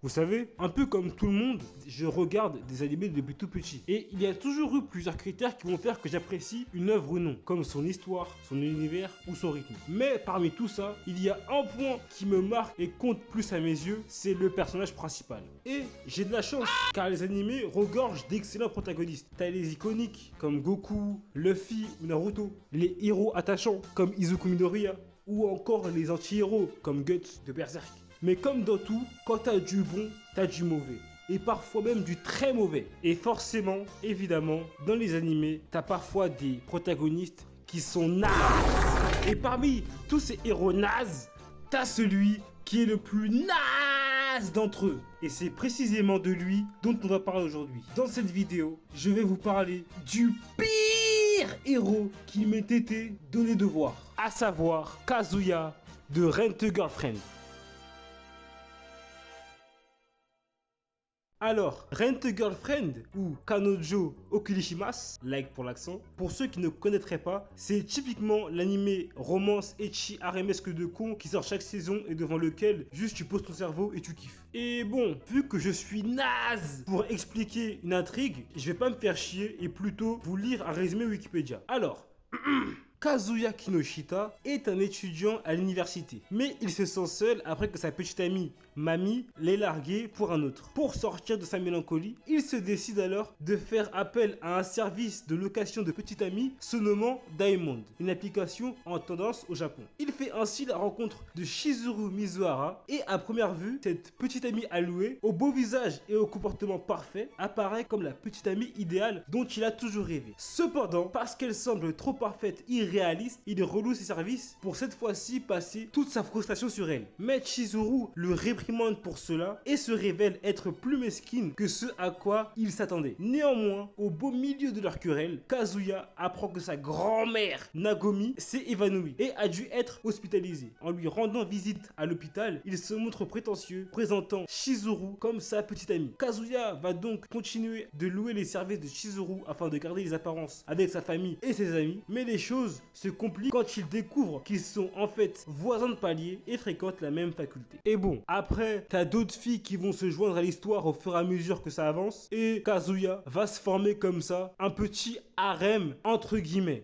Vous savez, un peu comme tout le monde, je regarde des animés depuis tout petit. Et il y a toujours eu plusieurs critères qui vont faire que j'apprécie une œuvre ou non, comme son histoire, son univers ou son rythme. Mais parmi tout ça, il y a un point qui me marque et compte plus à mes yeux, c'est le personnage principal. Et j'ai de la chance, car les animés regorgent d'excellents protagonistes. T'as les iconiques comme Goku, Luffy ou Naruto, les héros attachants comme Izuku Midoriya, ou encore les anti-héros comme Guts de Berserk. Mais comme dans tout, quand t'as du bon, t'as du mauvais. Et parfois même du très mauvais. Et forcément, évidemment, dans les animés, t'as parfois des protagonistes qui sont nazes. Et parmi tous ces héros nazes, t'as celui qui est le plus naze d'entre eux. Et c'est précisément de lui dont on va parler aujourd'hui. Dans cette vidéo, je vais vous parler du pire héros qui m'ait été donné de voir. À savoir Kazuya de Rent a Girlfriend. Alors, Rent a Girlfriend ou Kanojo Okurishimasu, like pour l'accent, pour ceux qui ne connaîtraient pas, c'est typiquement l'animé romance ecchi haremesque de con qui sort chaque saison et devant lequel juste tu poses ton cerveau et tu kiffes. Et bon, vu que je suis naze pour expliquer une intrigue, je vais pas me faire chier et plutôt vous lire un résumé Wikipédia. Alors, Kazuya Kinoshita est un étudiant à l'université, mais il se sent seul après que sa petite amie Mami l'ait largué pour un autre. Pour sortir de sa mélancolie, il se décide alors de faire appel à un service de location de petite amie se nommant Diamond, une application en tendance au Japon. Il fait ainsi la rencontre de Shizuru Mizuhara et à première vue, cette petite amie allouée, au beau visage et au comportement parfait, apparaît comme la petite amie idéale dont il a toujours rêvé. Cependant, parce qu'elle semble trop parfaite, irréaliste, il reloue ses services pour cette fois-ci passer toute sa frustration sur elle. Mais Chizuru le réprimande pour cela et se révèle être plus mesquine que ce à quoi il s'attendait. Néanmoins, au beau milieu de leur querelle, Kazuya apprend que sa grand-mère Nagomi s'est évanouie et a dû être hospitalisée. En lui rendant visite à l'hôpital, il se montre prétentieux, présentant Chizuru comme sa petite amie. Kazuya va donc continuer de louer les services de Chizuru afin de garder les apparences avec sa famille et ses amis, mais les choses se compliquent quand il découvre qu'ils sont en fait voisins de palier et fréquentent la même faculté. Et bon, après, t'as d'autres filles qui vont se joindre à l'histoire au fur et à mesure que ça avance, et Kazuya va se former comme ça un petit harem entre guillemets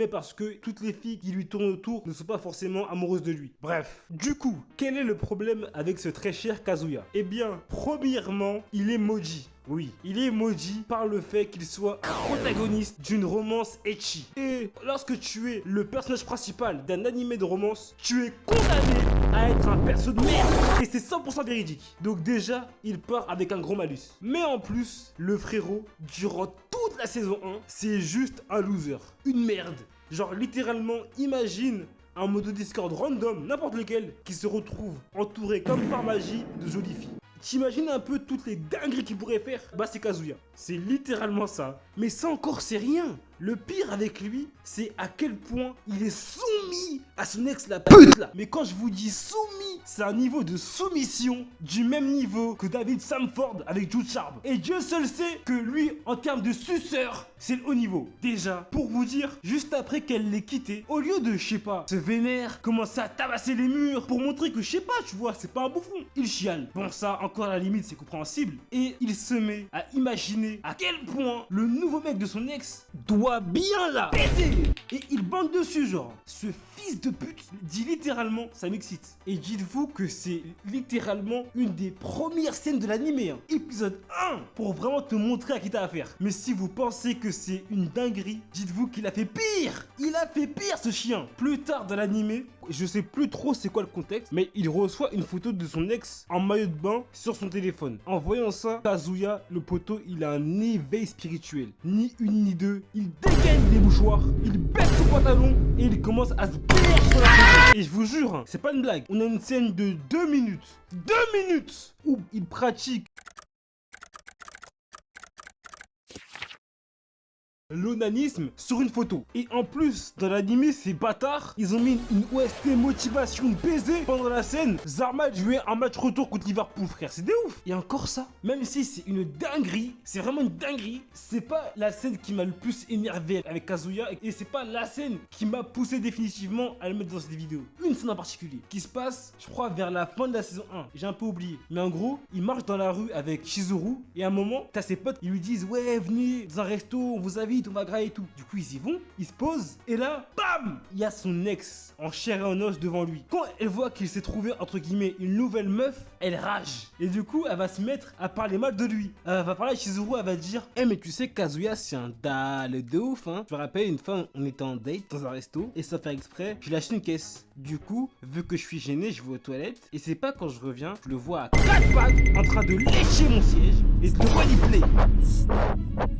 parce que toutes les filles qui lui tournent autour ne sont pas forcément amoureuses de lui. Bref, du coup, quel est le problème avec ce très cher Kazuya? Eh bien, premièrement, il est maudit. Oui, il est maudit par le fait qu'il soit un protagoniste d'une romance ecchi. Et lorsque tu es le personnage principal d'un animé de romance, tu es condamné à être un perso de merde. Et c'est 100% véridique. Donc déjà, il part avec un gros malus. Mais en plus, le frérot, durant toute la saison 1, c'est juste un loser. Une merde. Genre littéralement, imagine un mode Discord random, n'importe lequel, qui se retrouve entouré comme par magie de jolies filles. T'imagines un peu toutes les dingueries qu'il pourrait faire? Bah c'est Kazuya. C'est littéralement ça. Mais ça encore c'est rien. Le pire avec lui, c'est à quel point il est soumis à son ex la pute là. Mais quand je vous dis soumis, c'est un niveau de soumission du même niveau que David Samford avec Jude Sharp. Et Dieu seul sait que lui, en termes de suceur, c'est le haut niveau. Déjà, pour vous dire, juste après qu'elle l'ait quitté, au lieu de, je sais pas, se vénère, commencer à tabasser les murs pour montrer que, je sais pas, tu vois, c'est pas un bouffon. Il chiale. Bon, ça, encore à la limite, c'est compréhensible. Et il se met à imaginer à quel point le nouveau mec de son ex doit bien la péter. Et il bande dessus, genre. Ce fils de pute dit littéralement, ça m'excite. Et dites-vous que c'est littéralement une des premières scènes de l'animé, hein. Épisode 1, pour vraiment te montrer à qui t'as affaire. Mais si vous pensez que c'est une dinguerie, dites-vous qu'il a fait pire. Il a fait pire, ce chien. Plus tard dans l'animé, je sais plus trop c'est quoi le contexte, mais il reçoit une photo de son ex en maillot de bain sur son téléphone. En voyant ça, Kazuya, le poteau, il a un éveil spirituel. Ni une ni deux, il dégaine des mouchoirs, il baisse son pantalon et il commence à se baigner sur la photo. Et je vous jure, hein, c'est pas une blague, on a une scène de 2 minutes, 2 minutes, où il pratique l'onanisme sur une photo. Et en plus, dans l'anime, ces bâtards, ils ont mis une OST motivation baiser pendant la scène. Zarma jouait un match retour contre Liverpool, frère. C'est des ouf. Et encore ça, même si c'est une dinguerie, c'est vraiment une dinguerie, c'est pas la scène qui m'a le plus énervé avec Kazuya et c'est pas la scène qui m'a poussé définitivement à le mettre dans cette vidéo. Une scène en particulier qui se passe, je crois, vers la fin de la saison 1. J'ai un peu oublié. Mais en gros, il marche dans la rue avec Chizuru et à un moment, t'as ses potes, ils lui disent ouais, venez dans un resto, on vous invite, on va grailler et tout. Du coup, ils y vont, ils se posent et là, bam, il y a son ex en chair et en os devant lui. Quand elle voit qu'il s'est trouvé entre guillemets une nouvelle meuf, elle rage et du coup, elle va se mettre à parler mal de lui. Elle va parler à Chizuru, elle va dire mais tu sais, Kazuya, c'est un dalle de ouf, hein. Je me rappelle une fois, on était en date dans un resto et sans faire exprès, je lâche une caisse. Du coup, vu que je suis gêné, je vais aux toilettes et c'est pas quand je reviens, je le vois à 4 pattes en train de lécher mon siège et de le renifler.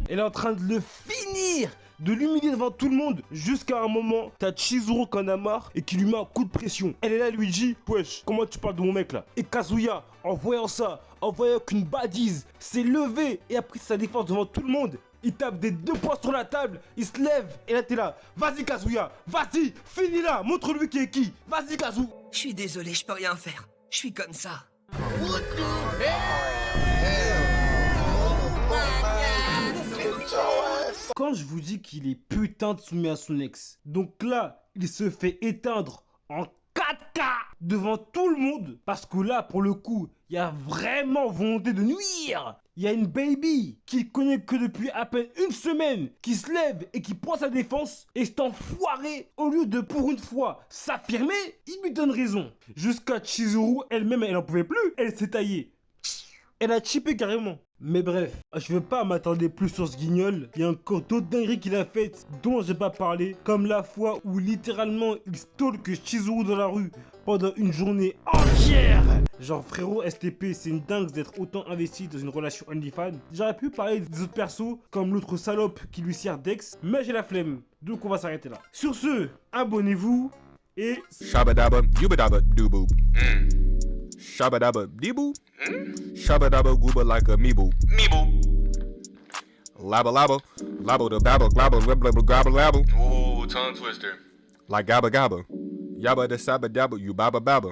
Elle est en train de le finir, de l'humilier devant tout le monde, jusqu'à un moment, t'as Chizuru qui en a marre et qui lui met un coup de pression. Elle est là, lui dit wesh, comment tu parles de mon mec là? Et Kazuya, en voyant ça, en voyant qu'une badise s'est levée et a pris sa défense devant tout le monde, il tape des 2 poings sur la table, il se lève et là t'es là. Vas-y Kazuya, vas-y, finis là, montre-lui qui est qui. Vas-y Kazu. Je suis désolé, je peux rien faire. Je suis comme ça. Quand je vous dis qu'il est putain de soumis à son ex, donc là, il se fait éteindre en 4K devant tout le monde. Parce que là, pour le coup, il y a vraiment volonté de nuire. Il y a une baby qui connaît que depuis à peine une semaine, qui se lève et qui prend sa défense. Et cet enfoiré, au lieu de pour une fois s'affirmer, il lui donne raison. Jusqu'à Chizuru, elle-même, elle en pouvait plus. Elle s'est taillée. Elle a chippé carrément. Mais bref, je veux pas m'attarder plus sur ce guignol. Il y a encore d'autres dingueries qu'il a faites dont j'ai pas parlé. Comme la fois où littéralement il stalk Chizuru dans la rue pendant une journée entière. Genre frérot, STP, c'est une dingue d'être autant investi dans une relation OnlyFans. J'aurais pu parler des autres persos comme l'autre salope qui lui sert d'ex, mais j'ai la flemme. Donc on va s'arrêter là. Sur ce, abonnez-vous et... Shabba-dabba, yubba-dabba, doo-boo. Shabba-dabba, dee-boo. Shabba-dabba, gooba like a meeboo. Labba-labba, labba the babba, glabba, ribba, gabba, labba. Ooh, tongue twister. Like gabba-gabba. Yabba the sabba-dabba, you babba-babba.